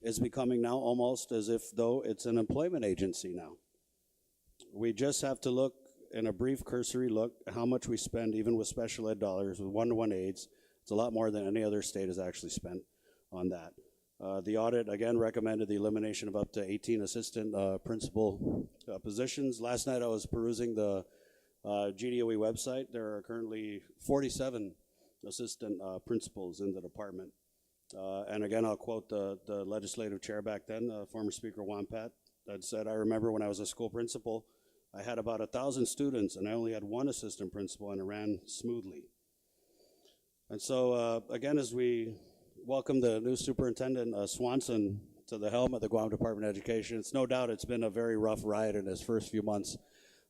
Is becoming now almost as if though it's an employment agency now. We just have to look in a brief cursory look at how much we spend even with special ed dollars with one-to-one aids. It's a lot more than any other state has actually spent on that. The audit again recommended the elimination of up to 18 assistant principal positions. Last night I was perusing the GDOE website. There are currently 47 assistant principals in the department. And again, I'll quote the legislative chair back then, former Speaker Wampat, that said, "I remember when I was a school principal, I had about 1,000 students and I only had one assistant principal and it ran smoothly." And so again, as we welcome the new superintendent, Swanson, to the helm of the Guam Department of Education, it's no doubt it's been a very rough ride in his first few months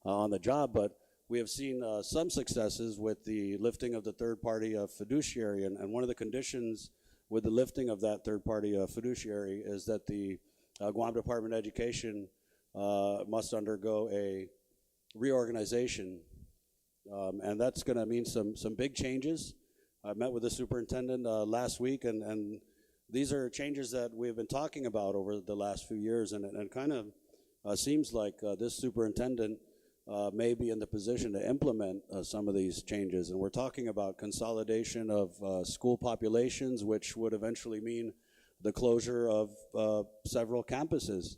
on the job, but we have seen some successes with the lifting of the third-party fiduciary, and one of the conditions with the lifting of that third-party fiduciary is that the Guam Department of Education must undergo a reorganization, and that's going to mean some big changes. I met with the superintendent last week, and these are changes that we've been talking about over the last few years, and it kind of seems like this superintendent may be in the position to implement some of these changes. And we're talking about consolidation of school populations, which would eventually mean the closure of several campuses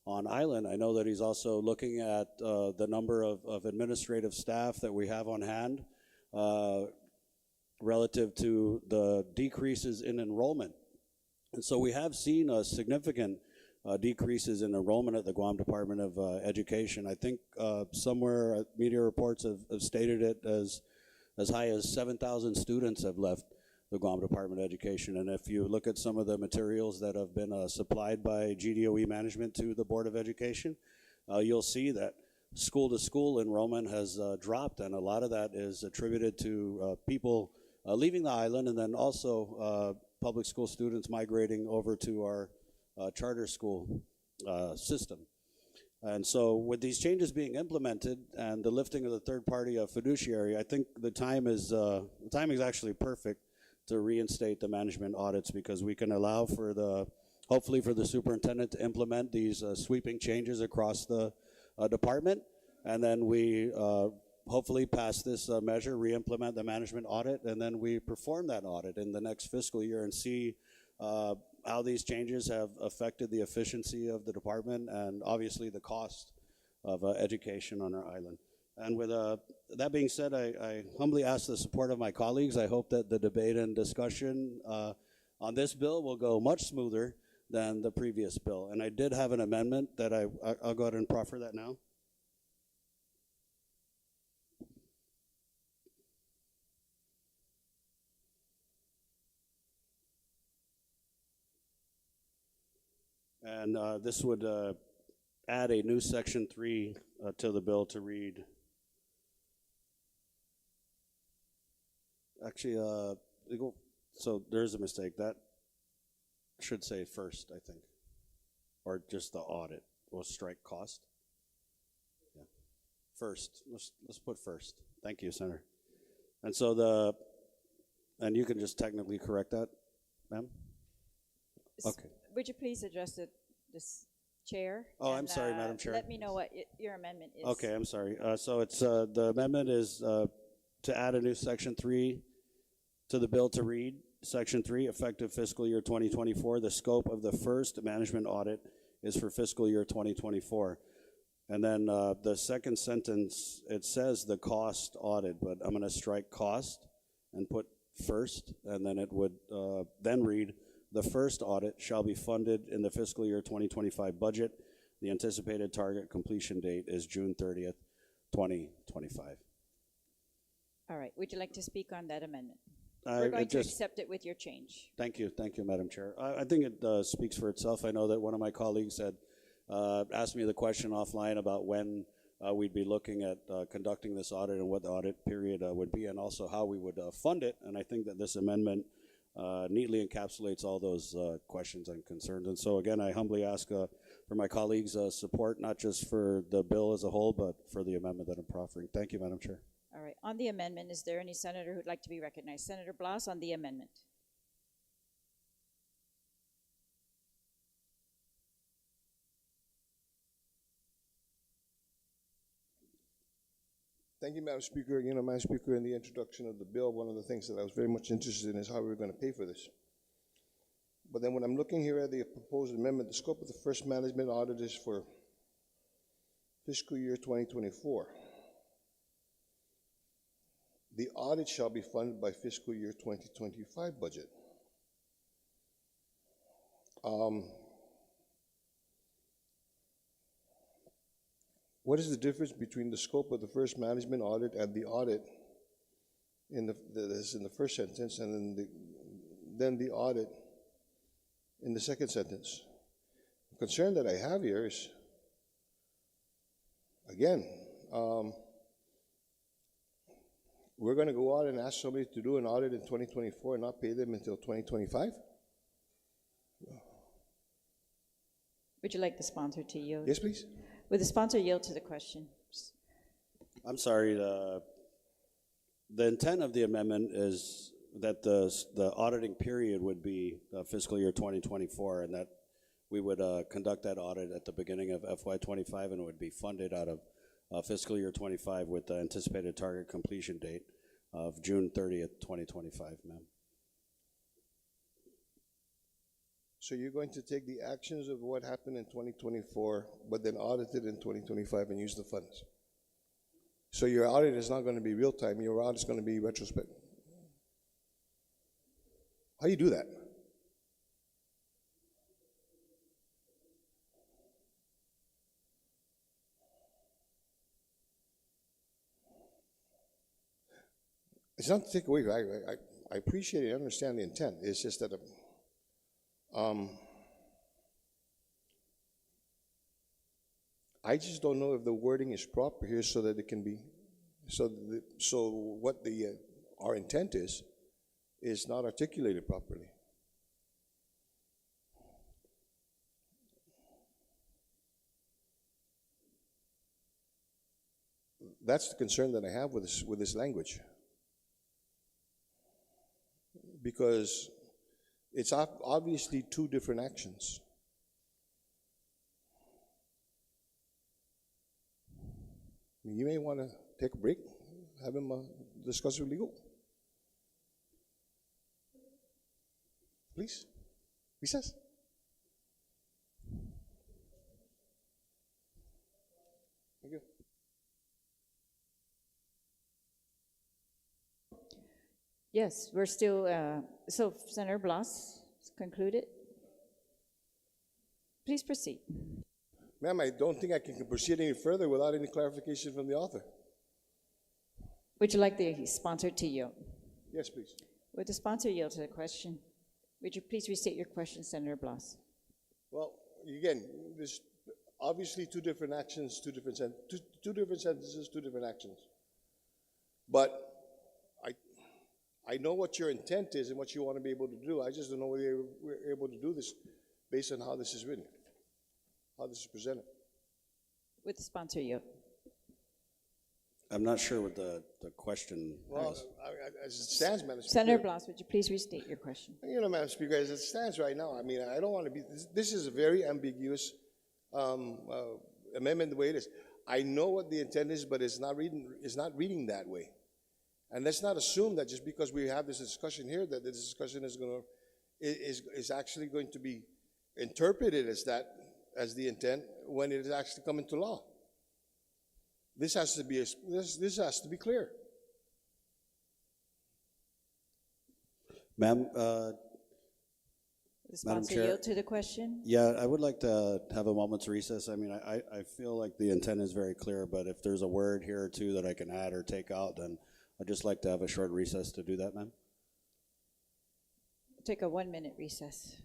on island. I know that he's also looking at the number of administrative staff that we have on hand relative to the decreases in enrollment. And so we have seen a significant decreases in enrollment at the Guam Department of Education. I think somewhere media reports have stated it as high as 7,000 students have left the Guam Department of Education. And if you look at some of the materials that have been supplied by GDOE management to the Board of Education, you'll see that school-to-school enrollment has dropped, and a lot of that is attributed to people leaving the island, and then also public school students migrating over to our charter school system. And so with these changes being implemented and the lifting of the third-party fiduciary, I think the time is actually perfect to reinstate the management audits, because we can allow for hopefully for the superintendent to implement these sweeping changes across the department, and then we hopefully pass this measure, re-implement the management audit, and then we perform that audit in the next fiscal year and see how these changes have affected the efficiency of the department and obviously the cost of education on our island. And with that being said, I humbly ask the support of my colleagues. I hope that the debate and discussion on this bill will go much smoother than the previous bill. And I did have an amendment that I'll go ahead and proffer that now. And this would add a new section 3 to the bill to read. Actually, so there's a mistake. That should say first, I think, or just the audit. We'll strike cost. Yeah, first. Let's put first. Thank you, Senator. And so And you can just technically correct that, ma'am? Okay. Would you please address this chair? Oh, I'm sorry, Madam Chair. Let me know what your amendment is. Okay, I'm sorry. So it's, the amendment is to add a new section 3 to the bill to read. Section 3, effective fiscal year 2024, the scope of the first management audit is for fiscal year 2024. And then the second sentence, it says the cost audit, but I'm going to strike cost and put first, and then it would then read, the first audit shall be funded in the fiscal year 2025 budget. The anticipated target completion date is June 30th, 2025. All right. Would you like to speak on that amendment? We're going to accept it with your change. Thank you, Madam Chair. I think it speaks for itself. I know that one of my colleagues had asked me the question offline about when we'd be looking at conducting this audit and what the audit period would be, and also how we would fund it. And I think that this amendment neatly encapsulates all those questions and concerns. And so again, I humbly ask for my colleagues' support, not just for the bill as a whole, but for the amendment that I'm proffering. Thank you, Madam Chair. All right. On the amendment, is there any senator who'd like to be recognized? Senator Blas on the amendment. Thank you, Madam Speaker. You know, Madam Speaker, in the introduction of the bill, one of the things that I was very much interested in is how we were going to pay for this. But then when I'm looking here at the proposed amendment, the scope of the first management audit is for fiscal year 2024. The audit shall be funded by fiscal year 2025 budget. What is the difference between the scope of the first management audit and the audit in the first sentence, and then the audit in the second sentence? The concern that I have here is, again, we're going to go out and ask somebody to do an audit in 2024 and not pay them until 2025? Would you like the sponsor to yield? Yes, please. Would the sponsor yield to the question? I'm sorry. The intent of the amendment is that the auditing period would be fiscal year 2024, and that we would conduct that audit at the beginning of FY25, and it would be funded out of fiscal year 25 with the anticipated target completion date of June 30th, 2025, ma'am. So you're going to take the actions of what happened in 2024, but then audit it in 2025 and use the funds. So your audit is not going to be real time, your audit is going to be retrospective. How do you do that? It's not to take away, I appreciate and understand the intent. It's just that I just don't know if the wording is proper here so that it can be, so what our intent is not articulated properly. That's the concern that I have with this language, because it's obviously two different actions. You may want to take a break, have him discuss with legal. Please, recess. Thank you. Yes, we're still, so Senator Blas concluded. Please proceed. Ma'am, I don't think I can proceed any further without any clarification from the author. Would you like the sponsor to yield? Yes, please. Would the sponsor yield to the question? Would you please restate your question, Senator Blas? Well, again, there's obviously two different actions, two different sentences, two different actions. But I know what your intent is and what you want to be able to do. I just don't know whether we're able to do this based on how this is written, how this is presented. With the sponsor yield. I'm not sure what the question Well, is. as it stands, Madam Speaker. Senator Blas, would you please restate your question? You know, Madam Speaker, as it stands right now, I mean, I don't want to be, this is a very ambiguous amendment the way it is. I know what the intent is, but it's not reading that way. And let's not assume that just because we have this discussion here, that the discussion is actually going to be interpreted as that, as the intent, when it is actually come into law. This has to be this has to be clear. Ma'am, The Madam sponsor Chair. yield to the question? Yeah, I would like to have a moment's recess. I mean, I feel like the intent is very clear, but if there's a word here or two that I can add or take out, then I'd just like to have a short recess to do that, ma'am. Take a 1-minute recess.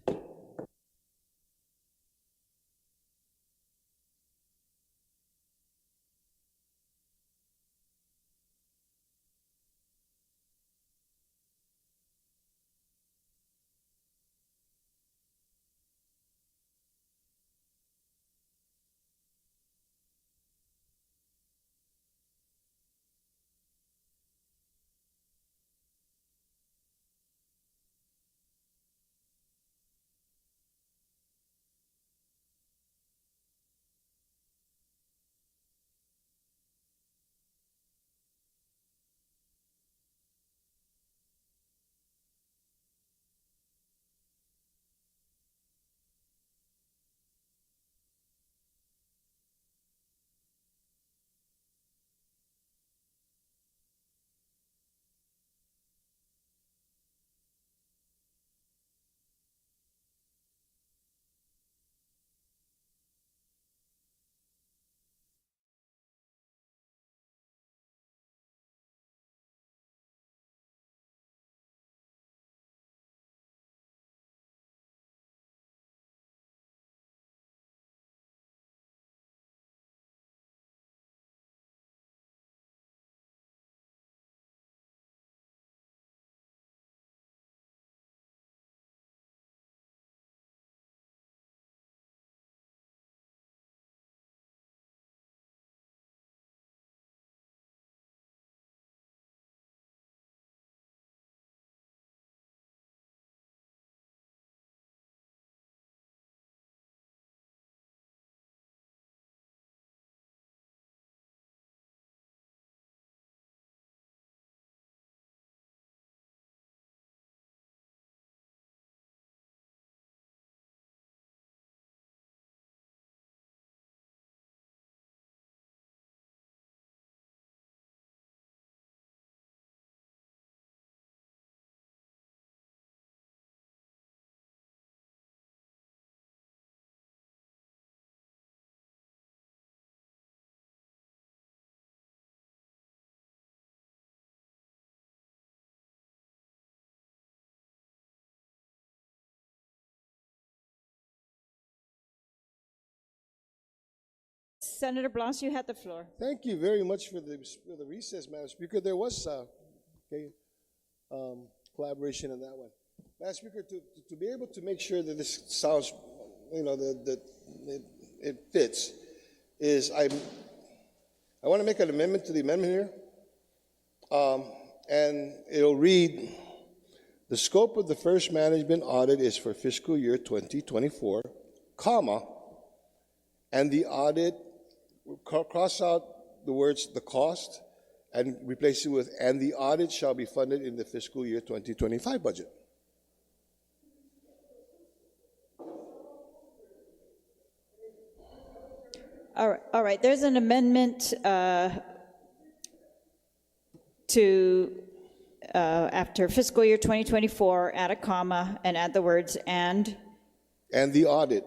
Senator Blas, you had the floor. Thank you very much for the recess, Madam Speaker. There was collaboration in that one. Madam Speaker, to be able to make sure that this sounds, you know, that it fits, is I want to make an amendment to the amendment here, and it'll read, the scope of the first management audit is for fiscal year 2024, comma, and the audit, cross out the words the cost and replace it with, and the audit shall be funded in the fiscal year 2025 budget. All right. There's an amendment to after fiscal year 2024, add a comma and add the words and the audit.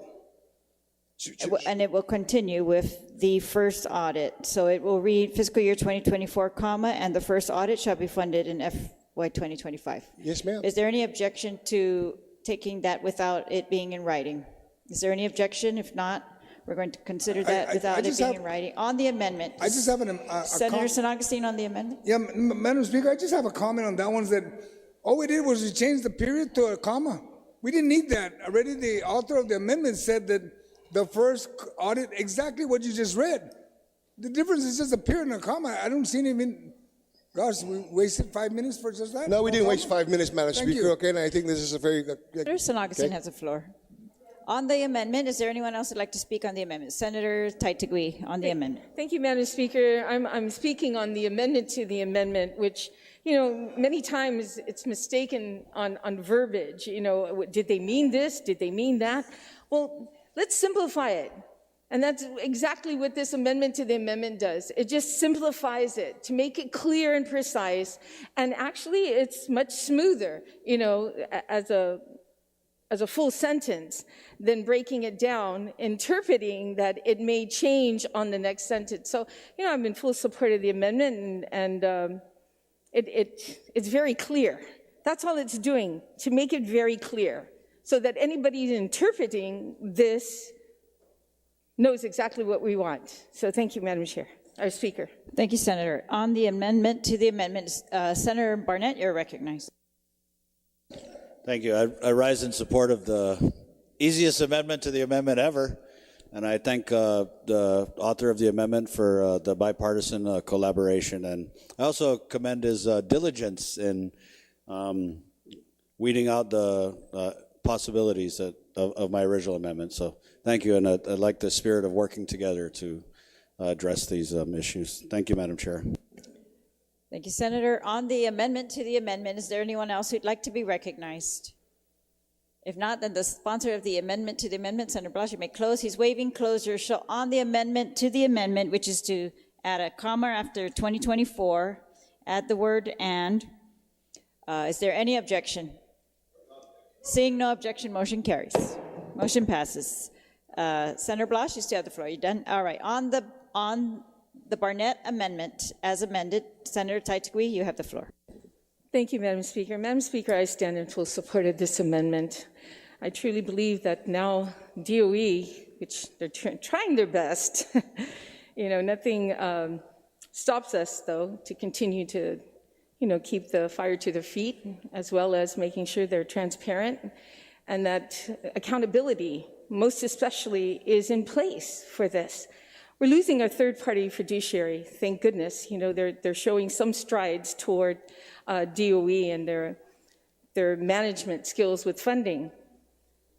And it will continue with the first audit. So it will read fiscal year 2024, comma, and the first audit shall be funded in FY 2025. Yes, ma'am. Is there any objection to taking that without it being in writing? Is there any objection? If not, we're going to consider that without it being in writing. On the amendment. I just have Senator San Augustine on the amendment? Yeah, Madam Speaker, I just have a comment on that one, that all we did was we changed the period to a comma. We didn't need that. Already the author of the amendment said that the first audit, exactly what you just read. The difference is just a period and a comma. I don't see even, gosh, we wasted 5 minutes for just that? No, we didn't waste comma? 5 minutes, Madam Thank Speaker, you. okay? And I think this is a very... Senator San Augustine has the floor. On the amendment, is there anyone else who'd like to speak on the amendment? Senator Taitigui on the amendment. Thank you, Madam Speaker. I'm speaking on the amendment to the amendment, which, many times it's mistaken on verbiage. Did they mean this? Did they mean that? Well, let's simplify it. And that's exactly what this amendment to the amendment does. It just simplifies it to make it clear and precise. And actually, it's much smoother, as a full sentence than breaking it down, interpreting that it may change on the next sentence. So, I'm in full support of the amendment, and it's very clear. That's all it's doing, to make it very clear, so that anybody interpreting this knows exactly what we want. So thank you, Madam Chair, our Speaker. Thank you, Senator. On the amendment to the amendment, Senator Barnett, you're recognized. Thank you. I rise in support of the easiest amendment to the amendment ever, and I thank the author of the amendment for the bipartisan collaboration, and I also commend his diligence in weeding out the possibilities of my original amendment. So thank you, and I like the spirit of working together to address these issues. Thank you, Madam Chair. Thank you, Senator. On the amendment to the amendment, is there anyone else who'd like to be recognized? If not, then the sponsor of the amendment to the amendment, Senator Blas, you may close. He's waiving closure. So on the amendment to the amendment, which is to add a comma after 2024, add the word "and." Is there any objection? Seeing no objection, motion carries. Motion passes. Senator Blas, you still have the floor. You done? All right. On the Barnett amendment as amended, Senator Taitigui, you have the floor. Thank you, Madam Speaker. Madam Speaker, I stand in full support of this amendment. I truly believe that now DOE, which they're trying their best, nothing stops us, though, to continue to, keep the fire to their feet, as well as making sure they're transparent and that accountability, most especially, is in place for this. We're losing our third-party fiduciary, thank goodness. They're showing some strides toward DOE and their management skills with funding.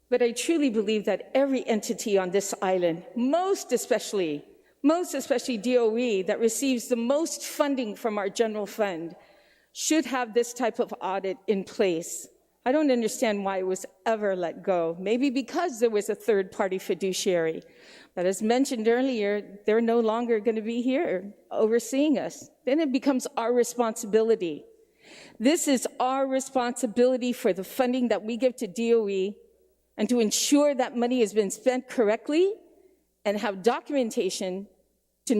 But I truly believe that every entity on this island, most especially DOE, that receives the most funding from our general fund, should have this type of audit in place. I don't understand why it was ever let go. Maybe because there was a third-party fiduciary. But as mentioned earlier, they're no longer going to be here overseeing us. Then it becomes our responsibility. This is our responsibility for the funding that we give to DOE and to ensure that money has been spent correctly and have documentation to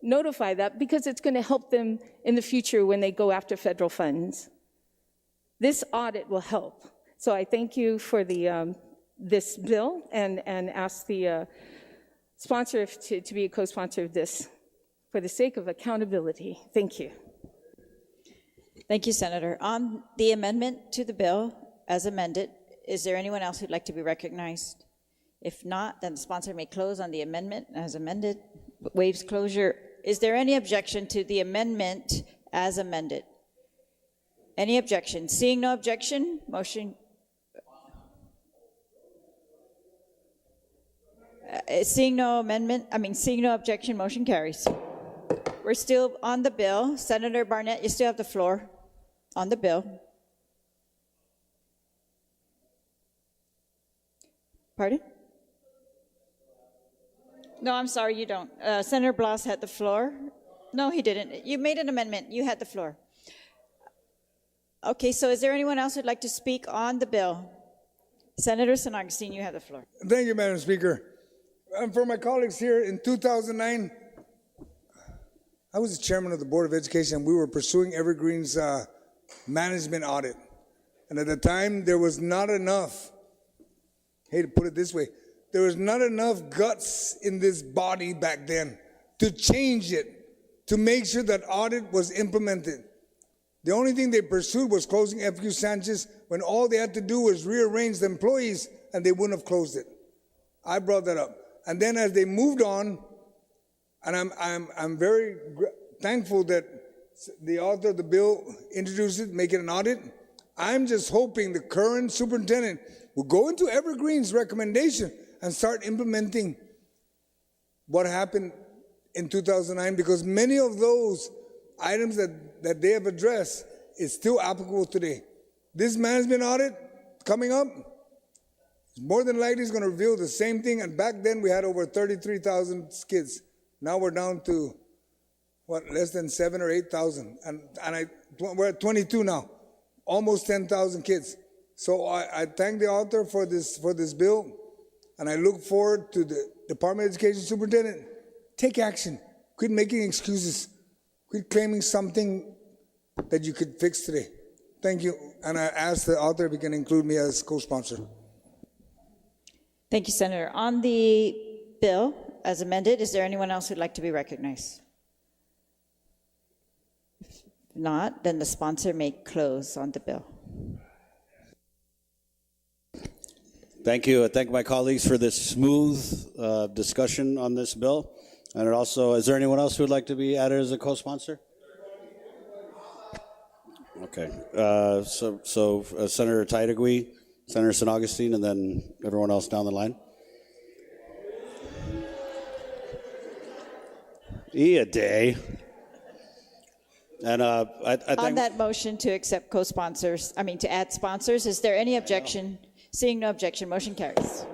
notify that, because it's going to help them in the future when they go after federal funds. This audit will help. So I thank you for this bill and ask the sponsor to be a co-sponsor of this for the sake of accountability. Thank you. Thank you, Senator. On the amendment to the bill as amended, is there anyone else who'd like to be recognized? If not, then the sponsor may close on the amendment as amended. Waives closure. Is there any objection to the amendment as amended? Any objection? Seeing no objection, motion. Seeing no objection, motion carries. We're still on the bill. Senator Barnett, you still have the floor on the bill. Pardon? No, I'm sorry, you don't. Senator Blas had the floor. No, he didn't. You made an amendment. You had the floor. Okay, so is there anyone else who'd like to speak on the bill? Senator San Augustine, you have the floor. Thank you, Madam Speaker. And for my colleagues here, in 2009, I was the chairman of the Board of Education, and we were pursuing Evergreen's management audit. And at the time, there was not enough, I hate to put it this way, there was not enough guts in this body back then to change it, to make sure that audit was implemented. The only thing they pursued was closing FQ Sanchez when all they had to do was rearrange the employees and they wouldn't have closed it. I brought that up. And then as they moved on, And I'm very thankful that the author of the bill introduced it, make it an audit. I'm just hoping the current superintendent will go into Evergreen's recommendation and start implementing what happened in 2009, because many of those items that they have addressed is still applicable today. This management audit coming up, more than likely is going to reveal the same thing. And back then we had over 33,000 kids. Now we're down to, less than 7,000 or 8,000. And we're at 22 now, almost 10,000 kids. So I thank the author for this bill, and I look forward to the Department of Education superintendent. Take action. Quit making excuses. Quit claiming something that you could fix today. Thank you. And I ask the author if he can include me as co-sponsor. Thank you, Senator. On the bill as amended, is there anyone else who'd like to be recognized? If not, then the sponsor may close on the bill. Thank you. I thank my colleagues for this smooth discussion on this bill. And it also, is there anyone else who would like to be added as a co-sponsor? Okay. Senator Taitagui, Senator San Augustine, and then everyone else down the line. A day. And I think On that motion to accept co-sponsors, to add sponsors, is there any objection? Seeing no objection, motion carries.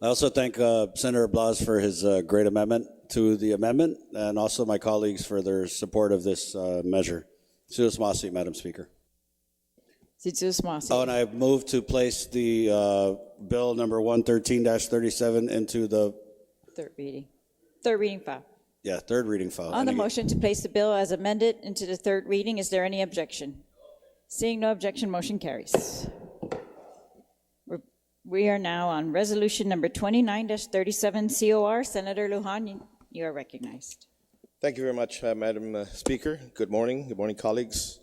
I also thank Senator Blas for his great amendment to the amendment, and also my colleagues for their support of this measure. Suus Masi, Madam Speaker. Oh, and I move to place the bill number 113-37 into the third reading file. Yeah, third reading file. On the motion to place the bill as amended into the third reading, is there any objection? Seeing no objection, motion carries. We are now on resolution number 29-37 COR. Senator Lujan, you are recognized. Thank you very much, Madam Speaker. Good morning. Good morning, colleagues.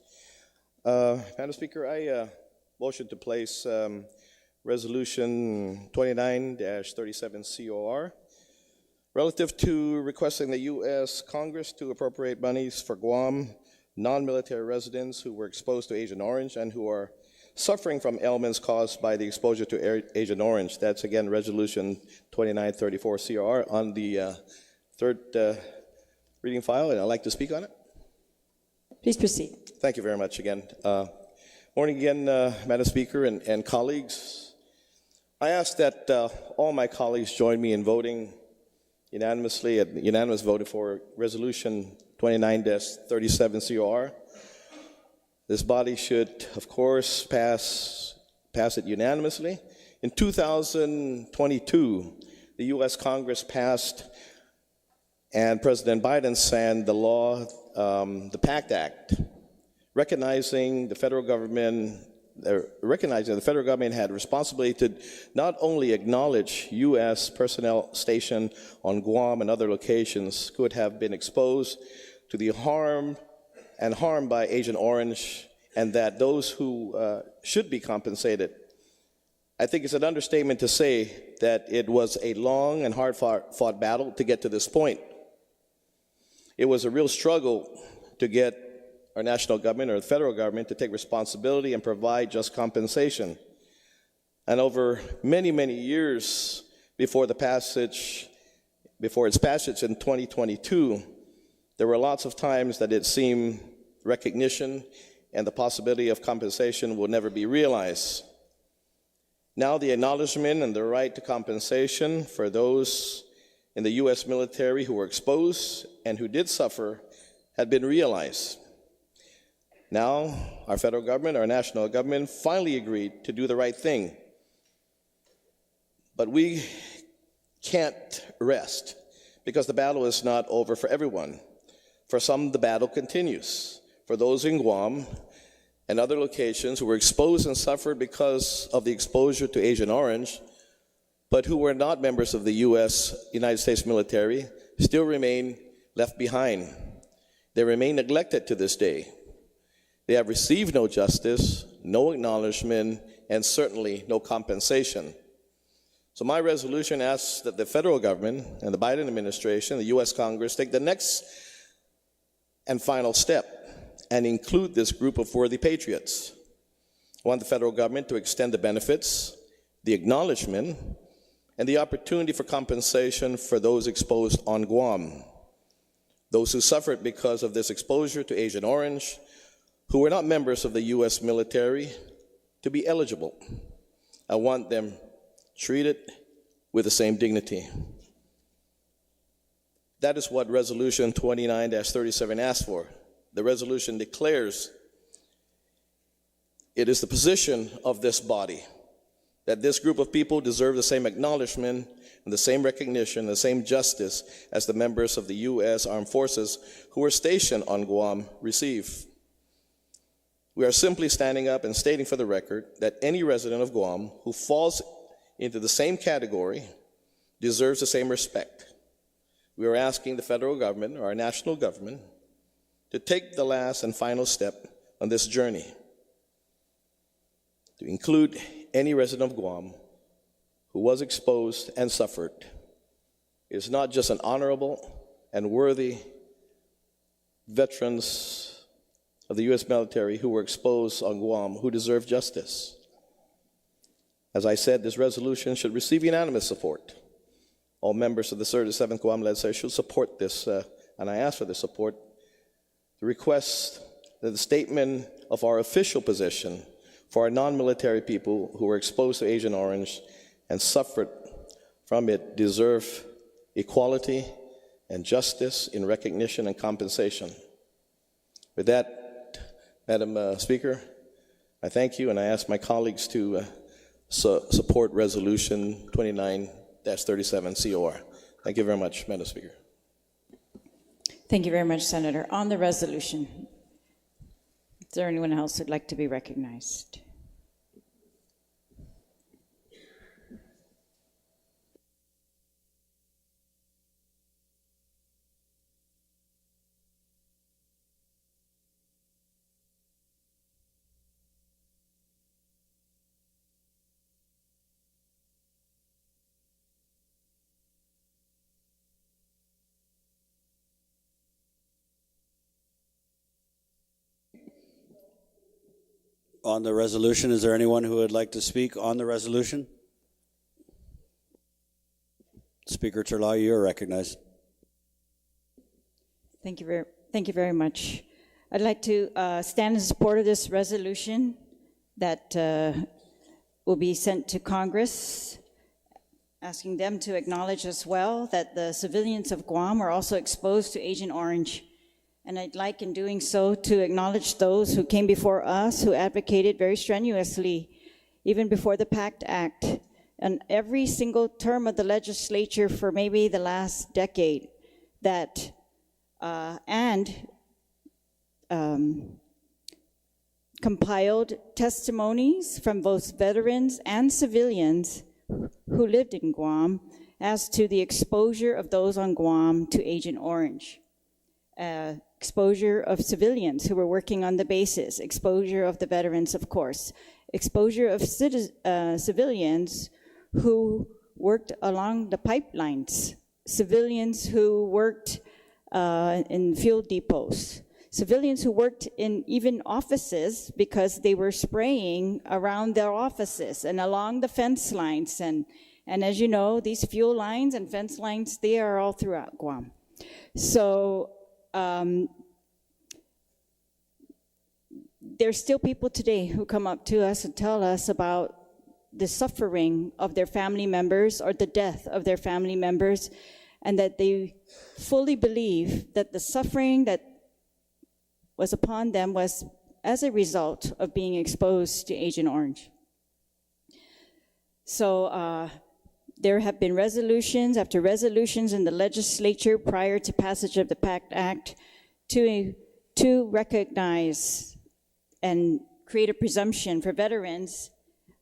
Madam Speaker, I motion to place resolution 29-37 COR relative to requesting the U.S. Congress to appropriate monies for Guam non-military residents who were exposed to Agent Orange and who are suffering from ailments caused by the exposure to Agent Orange. That's, again, resolution 2934 CR on the third reading file, and I'd like to speak on it. Please proceed. Thank you very much again. Morning again, Madam Speaker and colleagues. I ask that all my colleagues join me in voting unanimously, unanimous vote for resolution 29-37 CR. This body should, of course, pass it unanimously. In 2022, the U.S. Congress passed, and President Biden signed the law, the PACT Act, recognizing the federal government had responsibility to not only acknowledge U.S. personnel stationed on Guam and other locations could have been exposed to the harm by Agent Orange, and that those who should be compensated. I think it's an understatement to say that it was a long and hard-fought battle to get to this point. It was a real struggle to get our national government or the federal government to take responsibility and provide just compensation. And over many, many years before its passage in 2022, there were lots of times that it seemed recognition and the possibility of compensation will never be realized. Now the acknowledgement and the right to compensation for those in the U.S. military who were exposed and who did suffer had been realized. Now our federal government, our national government, finally agreed to do the right thing. But we can't rest because the battle is not over for everyone. For some, the battle continues. For those in Guam and other locations who were exposed and suffered because of the exposure to Agent Orange, but who were not members of the United States military, still remain left behind. They remain neglected to this day. They have received no justice, no acknowledgement, and certainly no compensation. So my resolution asks that the federal government and the Biden administration, the U.S. Congress, take the next and final step and include this group of worthy patriots. I want the federal government to extend the benefits, the acknowledgement, and the opportunity for compensation for those exposed on Guam, those who suffered because of this exposure to Agent Orange, who were not members of the U.S. military, to be eligible. I want them treated with the same dignity. That is what Resolution 29-37 asks for. The resolution declares it is the position of this body that this group of people deserve the same acknowledgement and the same recognition, the same justice as the members of the U.S. Armed Forces who were stationed on Guam receive. We are simply standing up and stating for the record that any resident of Guam who falls into the same category deserves the same respect. We are asking the federal government, or our national government, to take the last and final step on this journey, to include any resident of Guam who was exposed and suffered. It is not just an honorable and worthy veterans of the U.S. military who were exposed on Guam who deserve justice. As I said, this resolution should receive unanimous support. All members of the 37th Guam Legislature should support this, and I ask for the support to request that the statement of our official position for our non-military people who were exposed to Agent Orange and suffered from it deserve equality and justice in recognition and compensation. With that, Madam Speaker, I thank you, and I ask my colleagues to support Resolution 29-37 COR. Thank you very much, Madam Speaker. Thank you very much, Senator. On the resolution, is there anyone else who'd like to be recognized? On the resolution, is there anyone who would like to speak on the resolution? Speaker Terlau, you are recognized. Thank you very much. I'd like to stand in support of this resolution that will be sent to Congress, asking them to acknowledge as well that the civilians of Guam are also exposed to Agent Orange. And I'd like, in doing so, to acknowledge those who came before us, who advocated very strenuously, even before the PACT Act, and every single term of the legislature for maybe the last decade, that compiled testimonies from both veterans and civilians who lived in Guam as to the exposure of those on Guam to Agent Orange. Exposure of civilians who were working on the bases, exposure of the veterans, of course, exposure of civilians who worked along the pipelines, civilians who worked in field depots, civilians who worked in even offices because they were spraying around their offices and along the fence lines. And as you know, these fuel lines and fence lines, they are all throughout Guam. So there's still people today who come up to us and tell us about the suffering of their family members or the death of their family members, and that they fully believe that the suffering that was upon them was as a result of being exposed to Agent Orange. So there have been resolutions after resolutions in the legislature prior to passage of the PACT Act to recognize and create a presumption for veterans.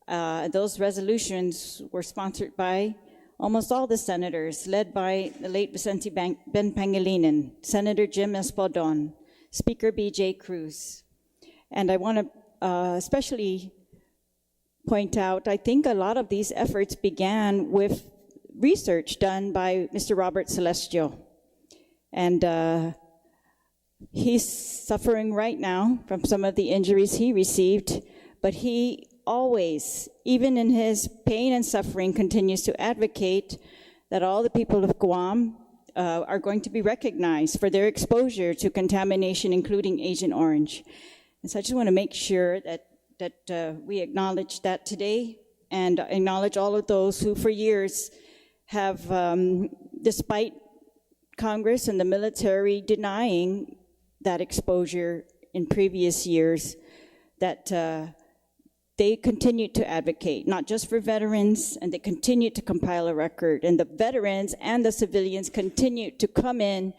Those resolutions were sponsored by almost all the senators, led by the late Vicente Ben Pangilinan, Senator Jim Espaldon, Speaker B.J. Cruz. And I want to especially point out, I think a lot of these efforts began with research done by Mr. Robert Celestial. And he's suffering right now from some of the injuries he received, but he always, even in his pain and suffering, continues to advocate that all the people of Guam are going to be recognized for their exposure to contamination, including Agent Orange. And so I just want to make sure that we acknowledge that today and acknowledge all of those who for years have, despite Congress and the military denying that exposure in previous years, that they continue to advocate, not just for veterans, and they continue to compile a record. And the veterans and the civilians continue to come in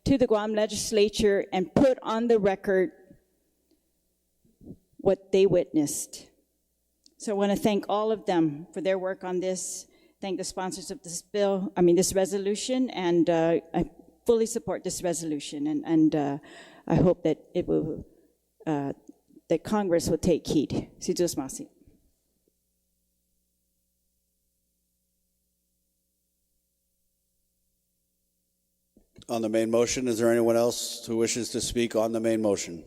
to the Guam Legislature and put on the record what they witnessed. So I want to thank all of them for their work on this. Thank the sponsors of this bill, this resolution, and I fully support this resolution, and I hope that it will, that Congress will take heed. Si Diyos masi. On the main motion, is there anyone else who wishes to speak on the main motion?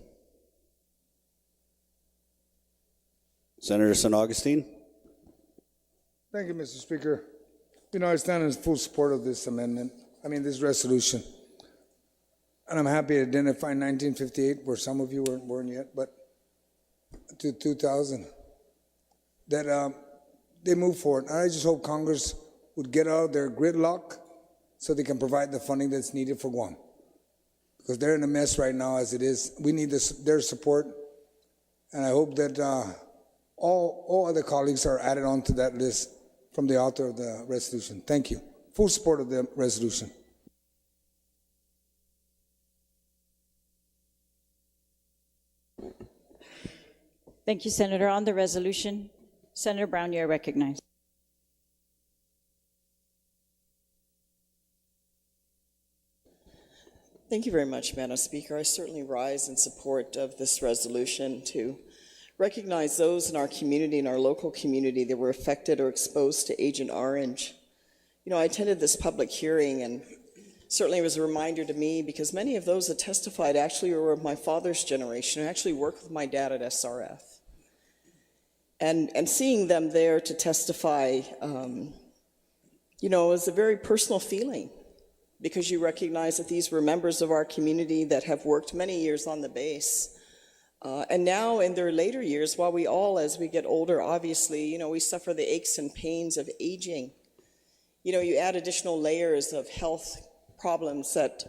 Senator San Augustine. Thank you, Mr. Speaker. I stand in full support of this amendment, this resolution. And I'm happy to identify 1958, where some of you weren't born yet, but to 2000, that they move forward. And I just hope Congress would get out of their gridlock so they can provide the funding that's needed for Guam. Because they're in a mess right now as it is. We need their support. And I hope that all other colleagues are added on to that list from the author of the resolution. Thank you. Full support of the resolution. Thank you, Senator. On the resolution, Senator Brown, you are recognized. Thank you very much, Madam Speaker. I certainly rise in support of this resolution to recognize those in our community, in our local community, that were affected or exposed to Agent Orange. I attended this public hearing, and certainly it was a reminder to me, because many of those that testified actually were of my father's generation, who actually worked with my dad at SRF. And seeing them there to testify, is a very personal feeling, because you recognize that these were members of our community that have worked many years on the base. And now in their later years, while we all, as we get older, obviously, we suffer the aches and pains of aging. You add additional layers of health problems that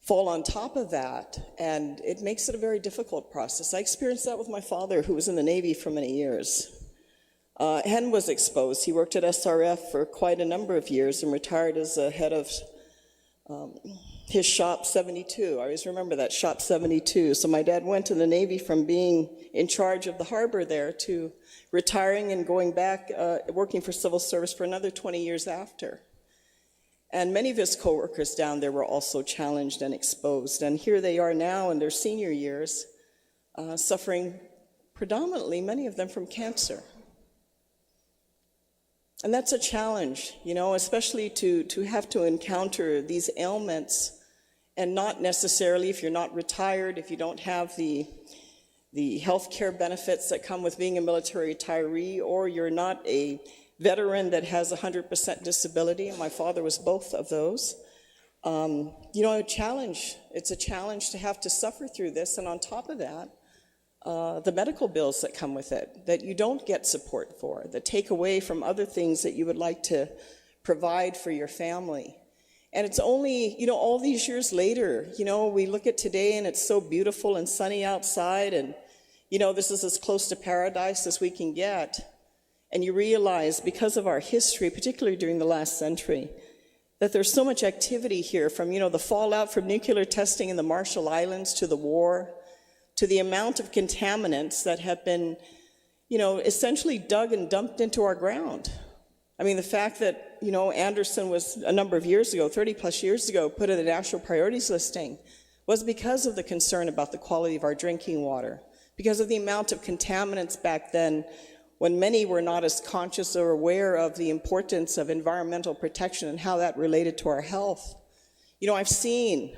fall on top of that, and it makes it a very difficult process. I experienced that with my father, who was in the Navy for many years. Hen was exposed. He worked at SRF for quite a number of years and retired as the head of his Shop 72. I always remember that, Shop 72. So my dad went to the Navy from being in charge of the harbor there to retiring and going back, working for civil service for another 20 years after. And many of his coworkers down there were also challenged and exposed. And here they are now in their senior years, suffering predominantly, many of them, from cancer. And that's a challenge, especially to have to encounter these ailments, and not necessarily, if you're not retired, if you don't have the health care benefits that come with being a military retiree, or you're not a veteran that has 100% disability, and my father was both of those. A challenge. It's a challenge to have to suffer through this, and on top of that, the medical bills that come with it, that you don't get support for, that take away from other things that you would like to provide for your family. And it's only, all these years later, we look at today and it's so beautiful and sunny outside, and, this is as close to paradise as we can get. And you realize, because of our history, particularly during the last century, that there's so much activity here, from, the fallout from nuclear testing in the Marshall Islands, to the war, to the amount of contaminants that have been, essentially dug and dumped into our ground. The fact that, Anderson was a number of years ago, 30 plus years ago, put in the national priorities listing, was because of the concern about the quality of our drinking water, because of the amount of contaminants back then when many were not as conscious or aware of the importance of environmental protection and how that related to our health. You know, I've seen,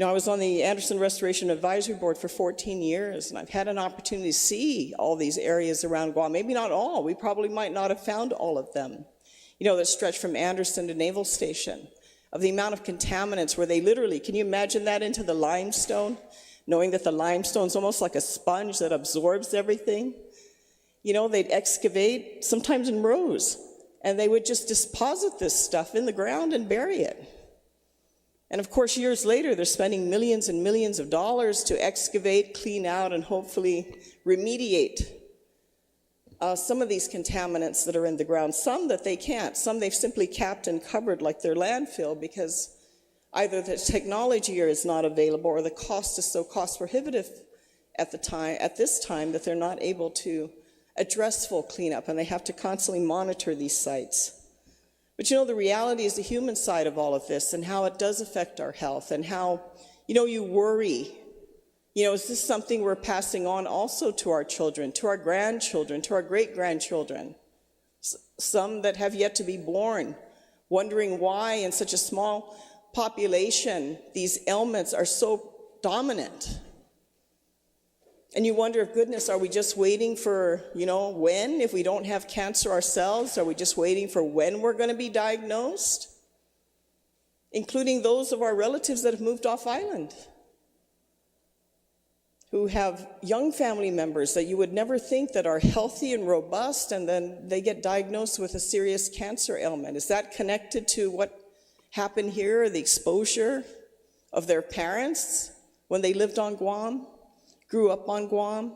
I was on the Anderson Restoration Advisory Board for 14 years, and I've had an opportunity to see all these areas around Guam. Maybe not all. We probably might not have found all of them, that stretch from Anderson to Naval Station, of the amount of contaminants where they literally, can you imagine that, into the limestone, knowing that the limestone's almost like a sponge that absorbs everything? They'd excavate, sometimes in rows, and they would just deposit this stuff in the ground and bury it. And of course, years later, they're spending millions and millions of dollars to excavate, clean out, and hopefully remediate some of these contaminants that are in the ground. Some that they can't. Some they've simply capped and covered like their landfill because either the technology is not available or the cost is so cost prohibitive at this time that they're not able to address full cleanup, and they have to constantly monitor these sites. But the reality is the human side of all of this and how it does affect our health and how, you worry. Is this something we're passing on also to our children, to our grandchildren, to our great-grandchildren? Some that have yet to be born, wondering why in such a small population these ailments are so dominant. And you wonder, goodness, are we just waiting for, when? If we don't have cancer ourselves, are we just waiting for when we're going to be diagnosed? Including those of our relatives that have moved off island, who have young family members that you would never think that are healthy and robust, and then they get diagnosed with a serious cancer ailment. Is that connected to what happened here, the exposure of their parents when they lived on Guam? Grew up on Guam.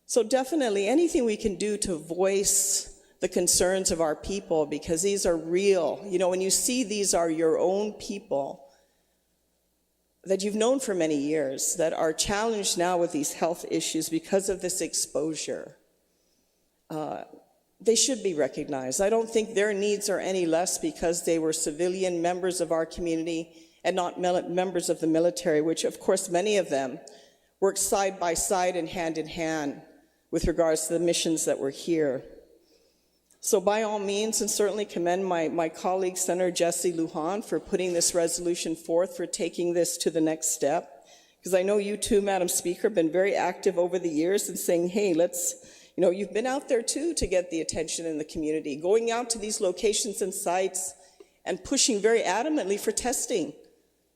So definitely anything we can do to voice the concerns of our people, because these are real. When you see these are your own people that you've known for many years that are challenged now with these health issues because of this exposure, they should be recognized. I don't think their needs are any less because they were civilian members of our community and not members of the military, which of course many of them work side by side and hand in hand with regards to the missions that were here. So by all means, and certainly commend my colleague, Senator Jesse Lujan, for putting this resolution forth, for taking this to the next step. Because I know you too, Madam Speaker, have been very active over the years in saying, hey, you've been out there too to get the attention in the community, going out to these locations and sites and pushing very adamantly for testing,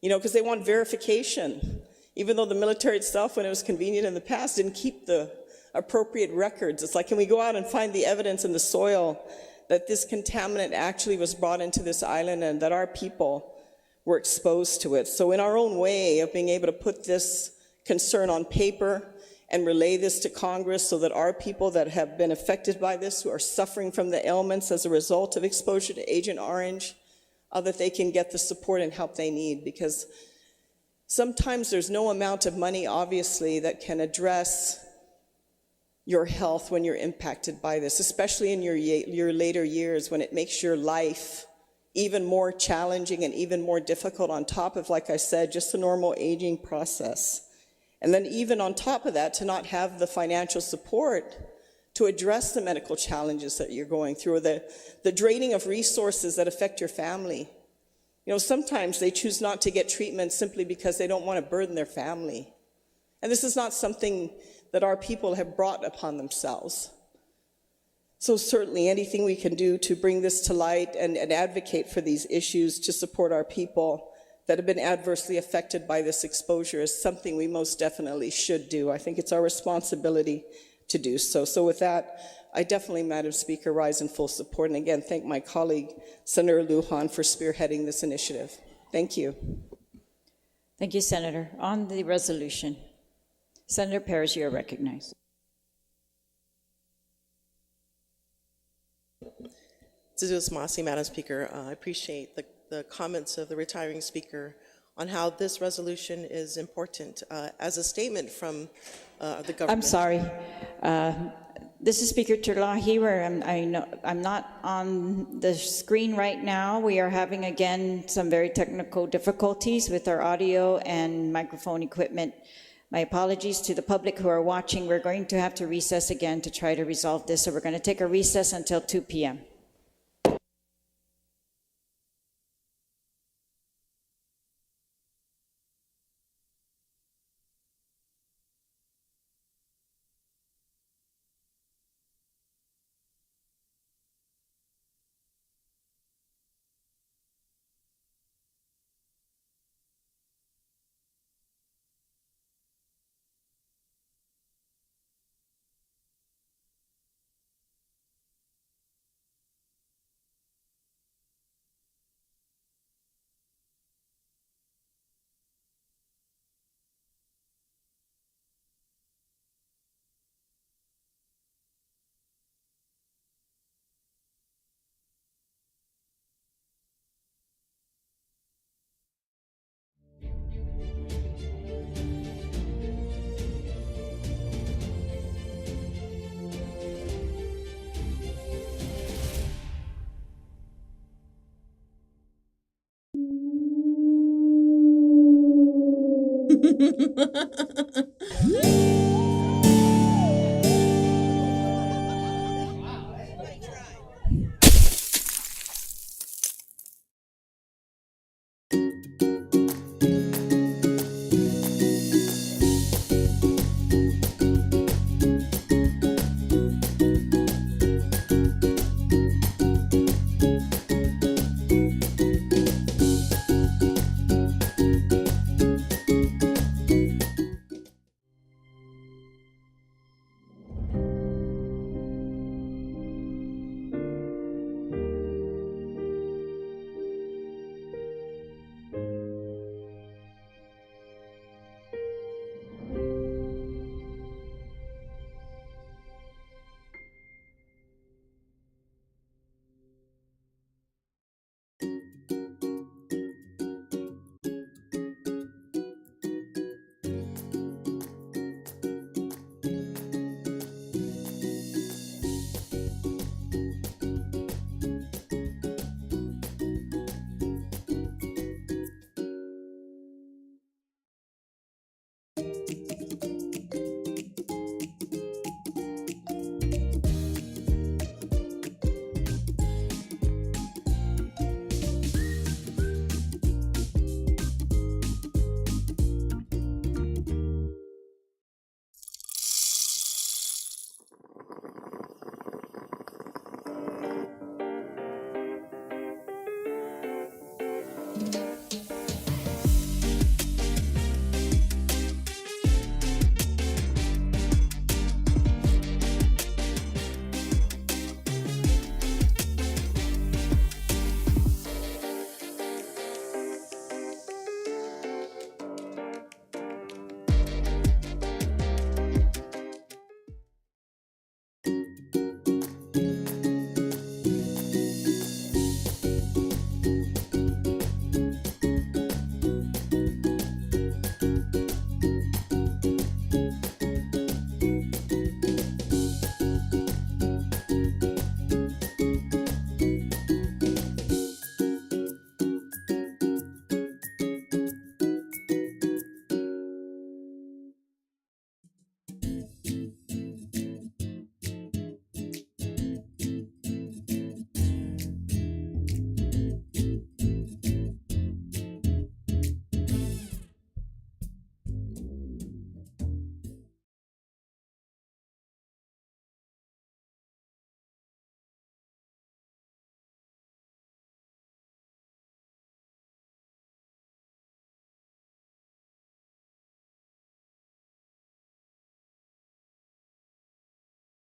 because they want verification. Even though the military itself, when it was convenient in the past, didn't keep the appropriate records. It's like, can we go out and find the evidence in the soil that this contaminant actually was brought into this island and that our people were exposed to it? So in our own way of being able to put this concern on paper and relay this to Congress so that our people that have been affected by this, who are suffering from the ailments as a result of exposure to Agent Orange, that they can get the support and help they need. Because sometimes there's no amount of money, obviously, that can address your health when you're impacted by this, especially in your later years when it makes your life even more challenging and even more difficult on top of, like I said, just the normal aging process. And then even on top of that, to not have the financial support to address the medical challenges that you're going through, or the draining of resources that affect your family. Sometimes they choose not to get treatment simply because they don't want to burden their family. And this is not something that our people have brought upon themselves. So certainly anything we can do to bring this to light and advocate for these issues to support our people that have been adversely affected by this exposure is something we most definitely should do. I think it's our responsibility to do so. So with that, I definitely, Madam Speaker, rise in full support. And again, thank my colleague, Senator Lujan, for spearheading this initiative. Thank you. Thank you, Senator. On the resolution, Senator Perez, you are recognized. Zuzuz Masi, Madam Speaker. I appreciate the comments of the retiring speaker on how this resolution is important as a statement from the government. I'm sorry. This is Speaker Terlahi, where I'm not on the screen right now. We are having, again, some very technical difficulties with our audio and microphone equipment. My apologies to the public who are watching. We're going to have to recess again to try to resolve this, so we're going to take a recess until 2 p.m.